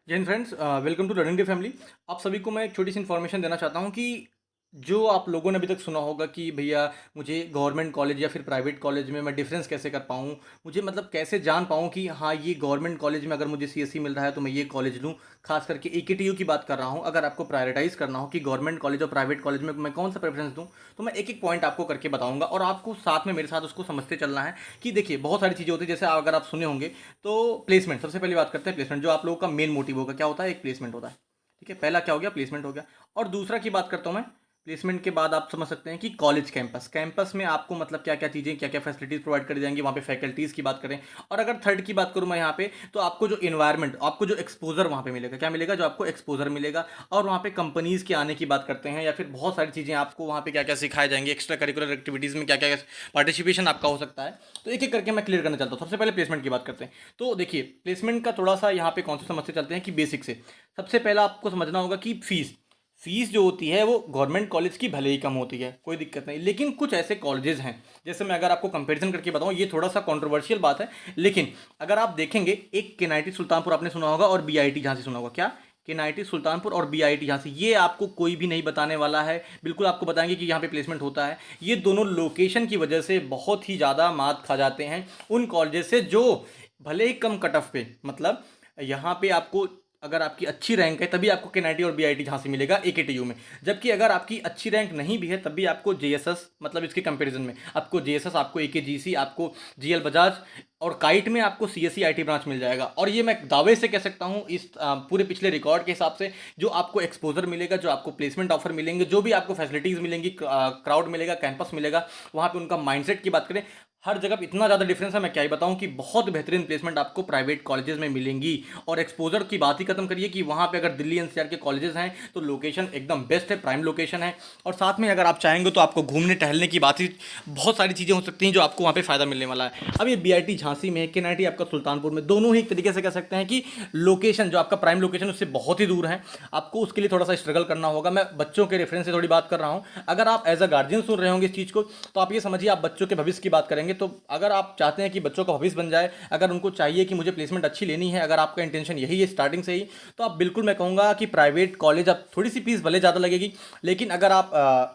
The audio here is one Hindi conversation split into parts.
जय हिंद friends, welcome to learning day family. आप सभी को मैं एक छोटी सी इन्फॉर्मेशन देना चाहता हूँ कि जो आप लोगों ने अभी तक सुना होगा कि भैया मुझे गवर्नमेंट कॉलेज या फिर प्राइवेट कॉलेज में मैं डिफरेंस कैसे कर पाऊँ, मुझे मतलब कैसे जान पाऊँ कि हाँ ये गवर्नमेंट कॉलेज में अगर मुझे सीएससी मिल रहा है तो मैं ये कॉलेज लूँ। खास करके एकेटीयू की बात कर रहा हूँ। अगर आपको प्रायोरिटाइज करना हो कि गवर्नमेंट कॉलेज और प्राइवेट कॉलेज में मैं कौन सा प्रेफरेंस दूँ, तो मैं एक एक पॉइंट आपको करके बताऊंगा और आपको साथ में मेरे साथ उसको समझते चलना है। कि देखिए बहुत सारी चीज़ें होती है, जैसे अगर आप सुने होंगे तो प्लेसमेंट। सबसे पहले बात करते हैं प्लेसमेंट, जो आप लोगों का मेन मोटिव होगा। क्या होता है? एक प्लेसमेंट होता है। ठीक है, पहला क्या हो गया? प्लेसमेंट हो गया। और दूसरा की बात करता हूँ मैं। प्लेसमेंट के बाद आप समझ सकते हैं कि कॉलेज कैंपस, कैंपस में आपको मतलब क्या क्या चीज़ें, क्या क्या फैसिलिटीज़ प्रोवाइड करी जाएंगी, वहाँ पे फैकल्टीज़ की बात करें। और अगर थर्ड की बात करूँ मैं यहाँ पे, तो आपको जो इन्वायरमेंट, आपको जो एक्सपोजर वहाँ पे मिलेगा, क्या मिलेगा? जो आपको एक्सपोजर मिलेगा। और वहाँ पे कंपनीज़ के आने की बात करते हैं, या फिर बहुत सारी चीज़ें आपको वहाँ पे क्या क्या सिखाए जाएंगे, एक्स्ट्रा करिकुलर एक्टिविटीज़ में क्या क्या पार्टिसिपेशन आपका हो सकता है। तो एक एक करके मैं क्लियर करना चाहता हूँ। सबसे पहले प्लेसमेंट की बात करते हैं। तो देखिए प्लेसमेंट का थोड़ा सा यहाँ पे कॉन्सेप्ट समझते चलते हैं कि बेसिक से। सबसे पहला आपको समझना होगा कि फीस, फीस जो होती है वो गवर्नमेंट कॉलेज की भले ही कम होती है, कोई दिक्कत नहीं, लेकिन कुछ ऐसे कॉलेजेस हैं, जैसे मैं अगर आपको कंपैरिजन करके बताऊं, ये थोड़ा सा कंट्रोवर्शियल बात है, लेकिन अगर आप देखेंगे, एक केनाइटी सुल्तानपुर आपने सुना होगा और बीआईटी झांसी सुना होगा। क्या? केनाइटी सुल्तानपुर और बीआईटी झांसी, ये आपको कोई भी नहीं बताने वाला है। बिल्कुल आपको बताएंगे कि यहाँ पे प्लेसमेंट होता है। ये दोनों लोकेशन की वजह से बहुत ही ज़्यादा मात खा जाते हैं उन कॉलेजेस से जो भले ही कम कट ऑफ पे, मतलब यहाँ पे आपको अगर आपकी अच्छी रैंक है तभी आपको केनाइटी और बीआईटी झांसी मिलेगा एकेटीयू में। जबकि अगर आपकी अच्छी रैंक नहीं भी है तब भी आपको जेएसएस, मतलब इसके कंपैरिजन में आपको जेएसएस, आपको एकेजीसी, आपको जीएल बजाज और काइट में आपको सीएससी आईटी ब्रांच मिल जाएगा। और ये मैं दावे से कह सकता हूँ इस पूरे पिछले रिकॉर्ड के हिसाब से, जो आपको एक्सपोजर मिलेगा, जो आपको प्लेसमेंट ऑफर मिलेंगे, जो भी आपको फैसिलिटीज़ मिलेंगी, क्राउड मिलेगा, कैंपस मिलेगा, वहाँ पे उनका माइंडसेट की बात करें, हर जगह इतना ज़्यादा डिफरेंस है, मैं क्या ही बताऊं कि बहुत बेहतरीन प्लेसमेंट आपको प्राइवेट कॉलेजेस में मिलेंगी। और एक्सपोजर की बात ही खत्म करिए कि वहाँ पे अगर दिल्ली एनसीआर के कॉलेजेस हैं तो लोकेशन एकदम बेस्ट है, प्राइम लोकेशन है। और साथ में अगर आप चाहेंगे तो आपको घूमने टहलने की बात ही, बहुत सारी चीज़ें हो सकती हैं जो आपको वहाँ पे फ़ायदा मिलने वाला है। अब ये बीआईटी झांसी में, केनाइटी आपका सुल्तानपुर में, दोनों ही एक तरीके से कह सकते हैं कि लोकेशन, जो आपका प्राइम लोकेशन, उससे बहुत ही दूर है। आपको उसके लिए थोड़ा सा स्ट्रगल करना होगा। मैं बच्चों के रेफरेंस से थोड़ी बात कर रहा हूँ। अगर आप एज अ गार्जियन सुन रहे होंगे इस चीज़ को, तो आप ये समझिए आप बच्चों के भविष्य की बात करेंगे। तो अगर आप चाहते हैं कि बच्चों का भविष्य बन जाए, अगर उनको चाहिए कि मुझे प्लेसमेंट अच्छी लेनी है, अगर आपका इंटेंशन यही है स्टार्टिंग से ही, तो आप बिल्कुल, मैं कहूँगा कि प्राइवेट कॉलेज, आप थोड़ी सी फीस भले ज़्यादा लगेगी, लेकिन अगर आप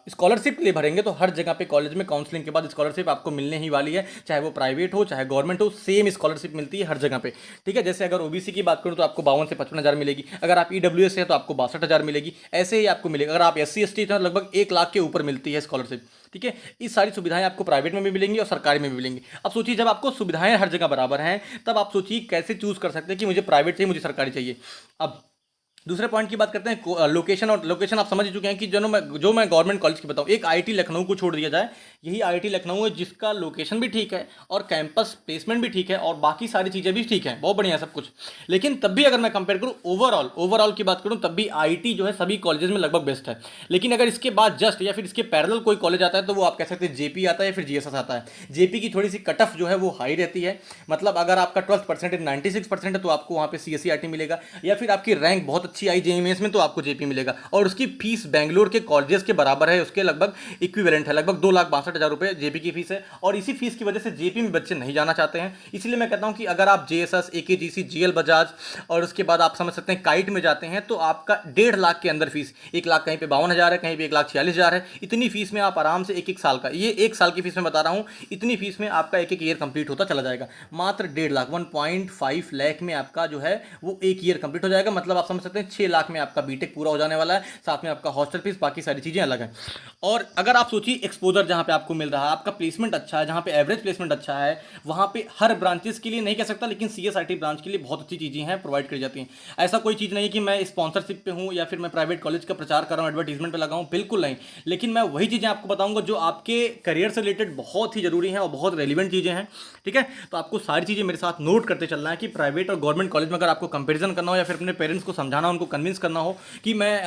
स्कॉलरशिप के लिए भरेंगे तो हर जगह पे कॉलेज में काउंसलिंग के बाद स्कॉलरशिप आपको मिलने ही वाली है। चाहे वो प्राइवेट हो चाहे गवर्नमेंट हो, सेम स्कॉलरशिप मिलती है हर जगह पे। ठीक है, जैसे अगर ओबीसी की बात करूँ तो आपको 52 से 55 हज़ार मिलेगी, अगर आप ईडब्ल्यूएस है तो आपको 62 हज़ार मिलेगी, ऐसे ही आपको मिलेगा। अगर आप एससी एसटी तो लगभग 1 लाख के ऊपर मिलती है स्कॉलरशिप। ठीक है, ये सारी सुविधाएं आपको प्राइवेट में भी मिलेंगी और सरकारी में भी मिलेंगी। अब सोचिए, जब आपको सुविधाएं हर जगह बराबर हैं, तब आप सोचिए कैसे चूज कर सकते हैं कि मुझे प्राइवेट चाहिए, मुझे सरकारी चाहिए। अब दूसरे पॉइंट की बात करते हैं लोकेशन। और लोकेशन आप समझ ही चुके हैं कि जो मैं गवर्नमेंट कॉलेज की बताऊं, एक आईटी लखनऊ को छोड़ दिया जाए, यही आईटी लखनऊ है जिसका लोकेशन भी ठीक है और कैंपस प्लेसमेंट भी ठीक है और बाकी सारी चीज़ें भी ठीक है, बहुत बढ़िया सब कुछ। लेकिन तब भी अगर मैं कंपेयर करूं ओवरऑल की बात करूं, तब भी आईटी जो है सभी कॉलेजेस में लगभग बेस्ट है। लेकिन अगर इसके बाद जस्ट या फिर इसके पैरेलल कोई कॉलेज आता है तो वो आप कह सकते हैं जेपी आता है या फिर जीएसएस आता है। जेपी की थोड़ी सी कट ऑफ जो है वो हाई रहती है, मतलब अगर आपका 12% 96% है तो आपको वहाँ पे सीएससी आईटी मिलेगा, या फिर आपकी रैंक बहुत अच्छी आई जेईएमएस में तो आपको जेपी मिलेगा। और उसकी फीस बेंगलोर के कॉलेजेस के बराबर है, उसके लगभग इक्विवेलेंट है, लगभग 2,62,000 रुपये जेपी की फीस है। और इसी फीस की वजह से जेपी में बच्चे नहीं जाना चाहते हैं। इसलिए मैं कहता हूं कि अगर आप जेएसएस, एकेजीसी, जीएल बजाज और उसके बाद आप समझ सकते हैं काइट में जाते हैं तो आपका 1.5 लाख के अंदर फीस, 1 लाख कहीं पे 52 हज़ार है, कहीं पे 1,46,000 है। इतनी फीस में आप आराम से एक साल का, ये 1 साल की फीस में बता रहा हूँ, इतनी फीस में आपका एक ईयर कंप्लीट होता चला जाएगा। मात्र 1.5 लाख, 1.5 लाख में आपका जो है वो एक ईयर कंप्लीट हो जाएगा। मतलब आप समझ सकते हैं 6 लाख में आपका बीटेक पूरा हो जाने वाला है, साथ में आपका हॉस्टल फीस, बाकी सारी चीज़ें अलग हैं। और अगर आप सोचिए एक्सपोजर जहाँ पे आपको मिल रहा है, आपका प्लेसमेंट अच्छा है, जहाँ पे एवरेज प्लेसमेंट अच्छा है, वहाँ पे हर ब्रांचेस के लिए नहीं कह सकता, लेकिन सीएसआईटी ब्रांच के लिए बहुत अच्छी चीज़ें हैं, प्रोवाइड करी जाती हैं। ऐसा कोई चीज़ नहीं है कि मैं स्पॉन्सरशिप पे हूँ या फिर मैं प्राइवेट कॉलेज का प्रचार कर रहा हूँ, एडवर्टीजमेंट पे लगा हूँ, बिल्कुल नहीं। लेकिन मैं वही चीज़ें आपको बताऊंगा जो आपके करियर से रिलेटेड बहुत ही जरूरी हैं और बहुत रेलिवेंट चीज़ें हैं। ठीक है, तो आपको सारी चीज़ें मेरे साथ नोट करते चलना है कि प्राइवेट और गवर्नमेंट कॉलेज में अगर आपको कंपेरिजन करना हो या फिर अपने पेरेंट्स को समझाना, उनको कन्विंस करना हो कि मैं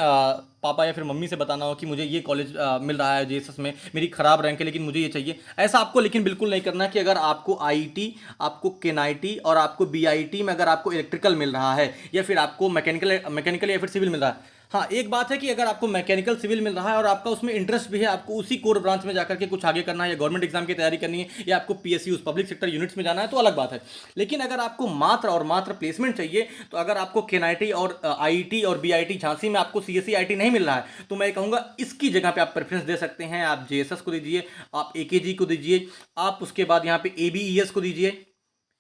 पापा या फिर मम्मी से बताना हो कि मुझे ये कॉलेज मिल रहा है जेएसएस में, मेरी खराब रैंक है लेकिन मुझे ये चाहिए, ऐसा आपको लेकिन बिल्कुल नहीं करना कि अगर आपको आईटी, आपको केनाईटी और आपको बीआईटी में अगर आपको इलेक्ट्रिकल मिल रहा है या फिर आपको मैकेनिकल या फिर सिविल मिल रहा है। हाँ, एक बात है कि अगर आपको मैकेनिकल सिविल मिल रहा है और आपका उसमें इंटरेस्ट भी है, आपको उसी कोर ब्रांच में जाकर के कुछ आगे करना है या गवर्नमेंट एग्जाम की तैयारी करनी है या आपको पीएसयू पब्लिक सेक्टर यूनिट्स में जाना है, तो अलग बात है। लेकिन अगर आपको मात्र और मात्र प्लेसमेंट चाहिए, तो अगर आपको केनाईटी और आईटी और बीआईटी झांसी में आपको सीएससी आईटी नहीं मिल रहा है, तो मैं कहूँगा इसकी जगह पे आप प्रेफरेंस दे सकते हैं। आप जेएसएस को दीजिए, आप एकेजी को दीजिए, आप उसके बाद यहाँ पे एबीईएस को दीजिए,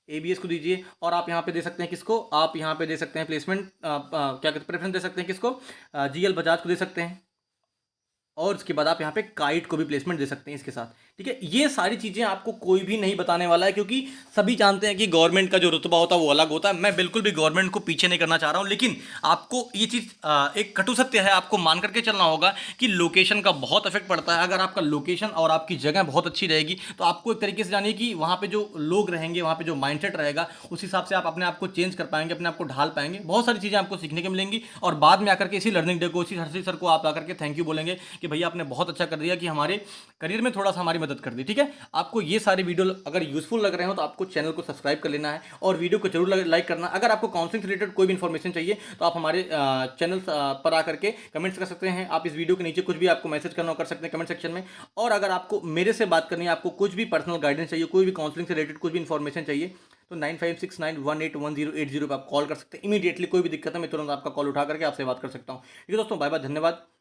एबीएस को दीजिए, और आप यहाँ पे दे सकते हैं किसको, आप यहाँ पे दे सकते हैं प्लेसमेंट क्या कहते हैं, प्रेफरेंस दे सकते हैं किसको, जीएल बजाज को दे सकते हैं, और उसके बाद आप यहाँ पे काइट को भी प्लेसमेंट दे सकते हैं इसके साथ। ठीक है, ये सारी चीज़ें आपको कोई भी नहीं बताने वाला है, क्योंकि सभी जानते हैं कि गवर्नमेंट का जो रुतबा होता है वो अलग होता है। मैं बिल्कुल भी गवर्नमेंट को पीछे नहीं करना चाह रहा हूँ, लेकिन आपको ये चीज़ एक कटु सत्य है, आपको मान करके चलना होगा कि लोकेशन का बहुत इफेक्ट पड़ता है। अगर आपका लोकेशन और आपकी जगह बहुत अच्छी रहेगी, तो आपको एक तरीके से जानिए कि वहाँ पे जो लोग रहेंगे, वहाँ पे जो माइंडसेट रहेगा, उस हिसाब से आप अपने आप को चेंज कर पाएंगे, अपने आप को ढाल पाएंगे, बहुत सारी चीज़ें आपको सीखने को मिलेंगी। और बाद में आकर के इसी लर्निंग डे को, इसी हर्षित सर को आप आकर के थैंक यू बोलेंगे कि भैया आपने बहुत अच्छा कर दिया, कि हमारे करियर में थोड़ा सा हमारी मदद कर दी। ठीक है, आपको ये सारे वीडियो अगर यूजफुल लग रहे हो तो आपको चैनल को सब्सक्राइब कर लेना है और वीडियो को जरूर लाइक करना। अगर आपको काउंसलिंग से रिलेटेड कोई भी इन्फॉर्मेशन चाहिए तो आप हमारे चैनल पर आकर के कमेंट्स कर सकते हैं। आप इस वीडियो के नीचे कुछ भी आपको मैसेज करना हो कर सकते हैं कमेंट सेक्शन में। और अगर आपको मेरे से बात करनी है, आपको कुछ भी पर्सनल गाइडेंस चाहिए, कोई भी काउंसलिंग से रिलेटेड कुछ भी इन्फॉर्मेशन चाहिए, तो 9569181080 पर आप कॉल कर सकते हैं। इमीडिएटली कोई भी दिक्कत है, मैं तुरंत आपका कॉल उठा करके आपसे बात कर सकता हूँ। ठीक है दोस्तों, बाय बाय, धन्यवाद।